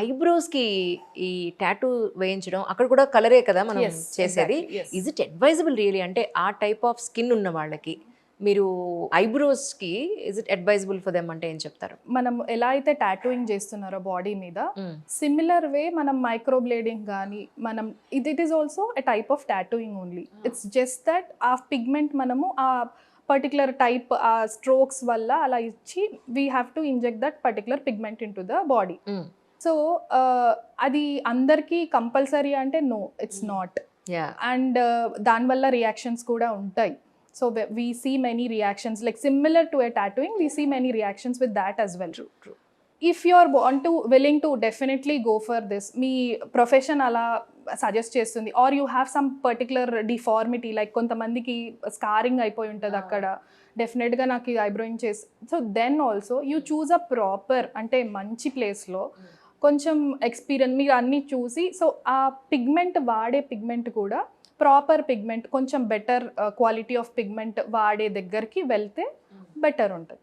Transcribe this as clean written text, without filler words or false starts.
ఐబ్రోస్‌కి ఈ టాటూ వేయించడం అక్కడ కూడా కలరే కదా మనం Yes, చేసేది. exactly, yes. Is it advisable really? అంటే ఆ టైప్ ఆఫ్ స్కిన్ ఉన్న వాళ్ళకి మీరు ఐబ్రోస్‌కి is it advisable for them అంటే ఏం చెప్తారు? మనం ఎలా అయితే టాటూయింగ్ చేస్తున్నారో బాడీ మీద హ్మ్. సిమిలర్ వే మనం మైక్రో బ్లేడింగ్ కానీ మనం it is also a type of tattooing only. It's just that ఆ పిగ్మెంట్ మనము ఆ పర్టికులర్ టైప్ ఆ స్ట్రోక్స్ వల్ల అలా ఇచ్చి we have to inject that particular pigment into the body. Hmm. So అది అందరికీ కంపల్సరీ అంటే no, it's not. Yeah! And దానివల్ల రియాక్షన్స్ కూడా ఉంటాయి. So we see many reactions like similar to a tattooing, we see many reactions with that as well. True. True. If you're willing to definitely go for this, మీ profession అలా suggest చేస్తుంది, or you have some particular deformity like కొంతమందికి scarring అయిపోయి ఉంటుంది అక్కడ, డెఫినెట్గా నాకు ఈ ఐబ్రోయింగ్ చేసి, so then also you choose a proper అంటే మంచి ప్లేస్లో కొంచెం ఎక్స్పీరియన్స్ మీరు అన్నీ చూసి, సో ఆ పిగ్మెంట్ వాడే పిగ్మెంట్ కూడా ప్రాపర్ పిగ్మెంట్ కొంచెం బెటర్ క్వాలిటీ ఆఫ్ పిగ్మెంట్ వాడే దగ్గరికి వెళ్తే బెటర్ ఉంటుంది.